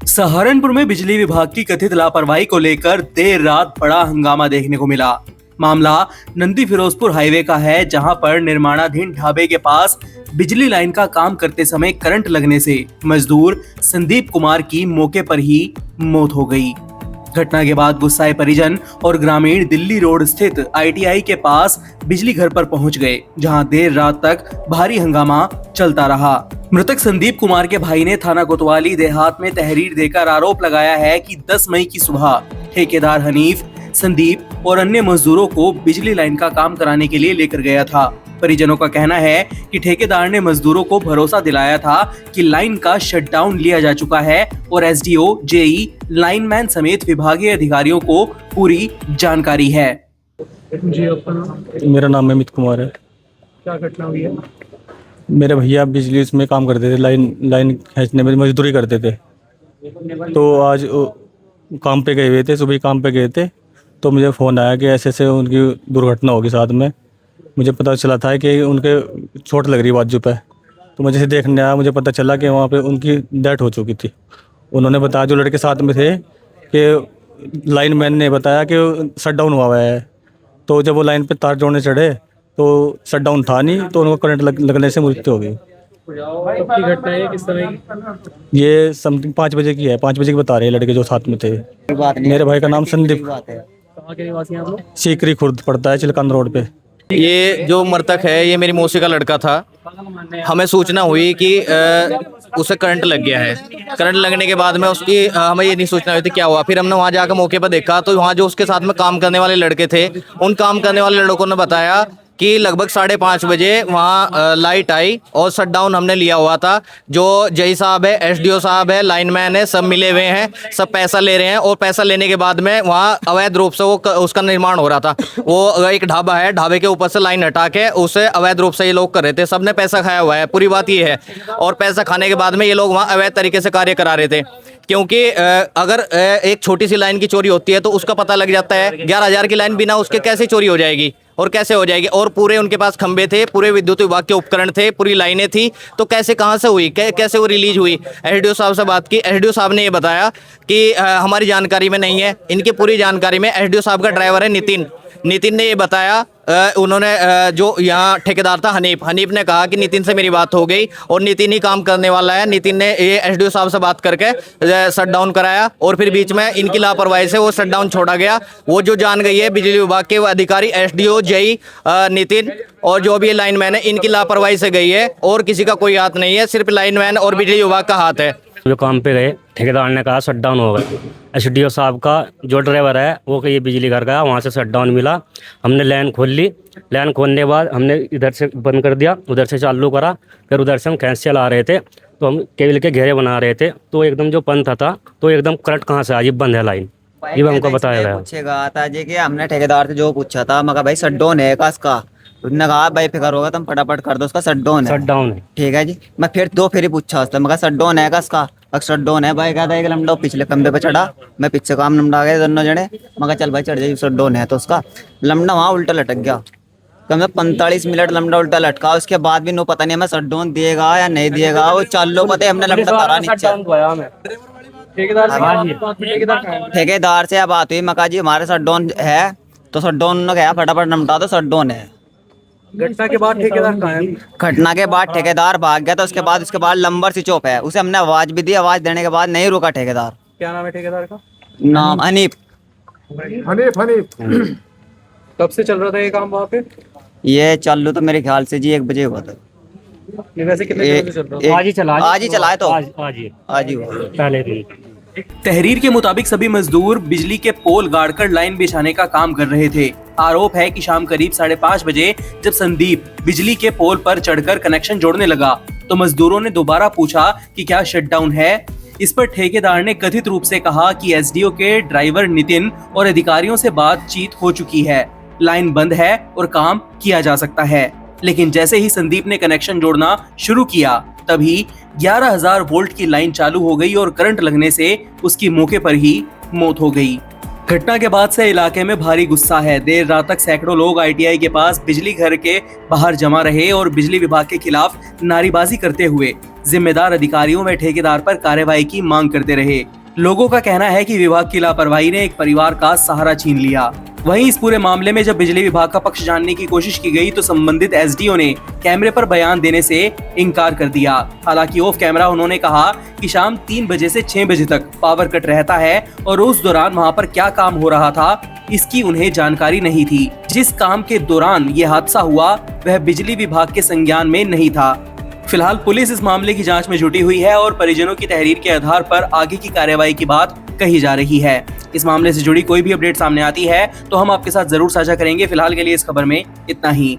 सहारनपुर में बिजली विभाग की कथित लापरवाही को लेकर देर रात बड़ा हंगामा देखने को मिला। मामला नंदी फिरोजपुर हाईवे का है, जहां पर निर्माणाधीन ढाबे के पास बिजली लाइन का काम करते समय करंट लगने से मजदूर संदीप कुमार की मौके पर ही मौत हो गई। घटना के बाद गुस्साए परिजन और ग्रामीण दिल्ली रोड स्थित ITI के पास बिजली घर पर पहुंच गए, जहां देर रात तक भारी हंगामा चलता रहा। मृतक संदीप कुमार के भाई ने थाना कोतवाली देहात में तहरीर देकर आरोप लगाया है कि 10 मई की सुबह ठेकेदार हनीफ, संदीप और अन्य मजदूरों को बिजली लाइन का काम कराने के लिए लेकर गया था। परिजनों का कहना है कि ठेकेदार ने मजदूरों को भरोसा दिलाया था कि लाइन का शटडाउन लिया जा चुका है और SDO, JE, लाइनमैन समेत विभागीय अधिकारियों को पूरी जानकारी है। जी, अपना मेरा नाम अमित कुमार है। क्या घटना हुई है? मेरे भैया बिजली में काम करते थे, लाइन खींचने में मजदूरी करते थे। तो आज काम पे गए हुए थे, सुबह काम पे गए थे, तो मुझे फ़ोन आया कि ऐसे ऐसे उनकी दुर्घटना होगी। साथ में मुझे पता चला था कि उनके चोट लग रही बाजू पे। तो मुझे देखने आया, मुझे पता चला कि वहाँ पे उनकी डेथ हो चुकी थी। उन्होंने बताया, जो लड़के साथ में थे, कि लाइनमैन ने बताया कि शटडाउन हुआ है। तो जब वो लाइन पे तार जोड़ने चढ़े तो शटडाउन था नहीं, तो उनको करंट लगने से मृत्यु हो गई। कब की घटना है? किस तरह की? ये समथिंग 5 बजे की है। 5 बजे की बता रहे हैं लड़के जो साथ में थे। मेरे भाई का नाम संदीप, कहाँ के निवासी हैं आप लोग? सीकरी खुर्द पड़ता है, चिलकान रोड पे। ये जो मृतक है, ये मेरी मौसी का लड़का था। हमें सूचना हुई कि उसे करंट लग गया है। करंट लगने के बाद में उसकी हमें ये नहीं सूचना हुई थी क्या हुआ। फिर हमने वहाँ जाकर मौके पर देखा, तो वहाँ जो उसके साथ में काम करने वाले लड़के थे, उन काम करने वाले लड़कों ने बताया कि लगभग 5:30 बजे वहाँ लाइट आई और शटडाउन हमने लिया हुआ था। जो जई साहब है, SDO साहब है, लाइनमैन है, सब मिले हुए हैं, सब पैसा ले रहे हैं। और पैसा लेने के बाद में वहाँ अवैध रूप से उसका निर्माण हो रहा था। वो एक ढाबा है, ढाबे के ऊपर से लाइन हटा के उसे अवैध रूप से ये लोग कर रहे थे। सबने पैसा खाया हुआ है, पूरी बात ये है। और पैसा खाने के बाद में ये लोग वहाँ अवैध तरीके से कार्य करा रहे थे। क्योंकि अगर एक छोटी सी लाइन की चोरी होती है तो उसका पता लग जाता है। 11,000 की लाइन बिना उसके कैसे चोरी हो जाएगी और कैसे हो जाएगी? और पूरे उनके पास खंबे थे, पूरे विद्युत विभाग के उपकरण थे, पूरी लाइनें थी, तो कैसे कहाँ से हुई, कैसे वो रिलीज हुई? SDO साहब से बात की, SDO साहब ने ये बताया कि हमारी जानकारी में नहीं है। इनकी पूरी जानकारी में SDO साहब का ड्राइवर है नितिन ने ये बताया। उन्होंने जो यहाँ ठेकेदार था हनीफ ने कहा कि नितिन से मेरी बात हो गई और नितिन ही काम करने वाला है। नितिन ने ये SDO साहब से बात करके शटडाउन कराया और फिर बीच में इनकी लापरवाही से वो शटडाउन छोड़ा गया। वो जो जान गई है बिजली विभाग के अधिकारी, SDO, JE, नितिन और जो भी लाइनमैन है, इनकी लापरवाही से गई है और किसी का कोई हाथ नहीं है, सिर्फ लाइनमैन और बिजली विभाग का हाथ है। जो काम पे गए, ठेकेदार ने कहा शटडाउन होगा। SDO साहब का जो ड्राइवर है वो कि ये बिजली घर गया, वहाँ से शटडाउन मिला। हमने लाइन खोल ली। लाइन खोलने के बाद हमने इधर से बंद कर दिया, उधर से चालू करा। फिर उधर से हम खैस चला रहे थे, तो हम केबल के घेरे बना रहे थे, तो एकदम जो पंथ था तो एकदम करंट कहाँ से आज बंद है लाइन, ये हमको बताया गया। पूछेगा था जी कि हमने ठेकेदार से जो पूछा था, मैं कहा भाई शटडाउन है का? उसने कहा भाई फिक्र होगा, तुम फटाफट कर दो, उसका शटडाउन है। ठीक है जी। मैं फिर 2 फेरी पूछा उससे, मैं कहा शटडाउन है का? शटडाउन है भाई। कहता है कि लमडा पिछले खंबे पे चढ़ा, मैं पीछे काम लमडा गए दोनों जने। मैं कहा चल भाई चढ़ जाइए, शटडाउन है। तो उसका लमडा वहाँ उल्टा लटक गया। कम से 45 मिनट लमडा उल्टा लटका। उसके बाद भी नो पता नहीं हमें शटडाउन दिएगा या नहीं दिएगा। वो चालू पता है, हमने लमडा तारा नीचे। ठेकेदार से बात हुई, मैं कहा जी हमारे शटडाउन है, तो शटडाउन ने कहा फटाफट नमटा दो, शटडाउन है। घटना के बाद ठेकेदार कहाँ है? घटना के बाद ठेकेदार भाग गया था। उसके बाद लंबर स्विच ऑफ है। उसे हमने आवाज भी दी, आवाज देने के बाद नहीं रुका ठेकेदार। क्या नाम है ठेकेदार का? नाम हनीफ। कब से चल रहा था ये काम वहाँ पे? ये चालू तो मेरे ख्याल से जी 1 बजे हुआ था। ये वैसे कितने दिनों से चल रहा था? आज ही चला है, तो आज ही हुआ। पहले दिन। तहरीर के मुताबिक सभी मजदूर बिजली के पोल गाड़कर लाइन बिछाने का काम कर रहे थे। आरोप है कि शाम करीब 5:30 बजे जब संदीप बिजली के पोल पर चढ़कर कनेक्शन जोड़ने लगा, तो मजदूरों ने दोबारा पूछा कि क्या शटडाउन है। इस पर ठेकेदार ने कथित रूप से कहा कि SDO के ड्राइवर नितिन और अधिकारियों से बातचीत हो चुकी है, लाइन बंद है और काम किया जा सकता है। लेकिन जैसे ही संदीप ने कनेक्शन जोड़ना शुरू किया, तभी 11,000 वोल्ट की लाइन चालू हो गई और करंट लगने से उसकी मौके पर ही मौत हो गई। घटना के बाद से इलाके में भारी गुस्सा है। देर रात तक सैकड़ों लोग ITI के पास बिजली घर के बाहर जमा रहे और बिजली विभाग के खिलाफ नारेबाजी करते हुए जिम्मेदार अधिकारियों व ठेकेदार पर कार्रवाई की मांग करते रहे। लोगों का कहना है कि विभाग की लापरवाही ने एक परिवार का सहारा छीन लिया। वहीं इस पूरे मामले में जब बिजली विभाग का पक्ष जानने की कोशिश की गई तो संबंधित एसडीओ ने कैमरे पर बयान देने से इनकार कर दिया। हालांकि ऑफ कैमरा उन्होंने कहा कि शाम 3 बजे से 6 बजे तक पावर कट रहता है और उस दौरान वहां पर क्या काम हो रहा था इसकी उन्हें जानकारी नहीं थी। जिस काम के दौरान ये हादसा हुआ वह बिजली विभाग के संज्ञान में नहीं था। फिलहाल पुलिस इस मामले की जांच में जुटी हुई है और परिजनों की तहरीर के आधार पर आगे की कार्रवाई की बात कही जा रही है। इस मामले से जुड़ी कोई भी अपडेट सामने आती है तो हम आपके साथ जरूर साझा करेंगे। फिलहाल के लिए इस खबर में इतना ही।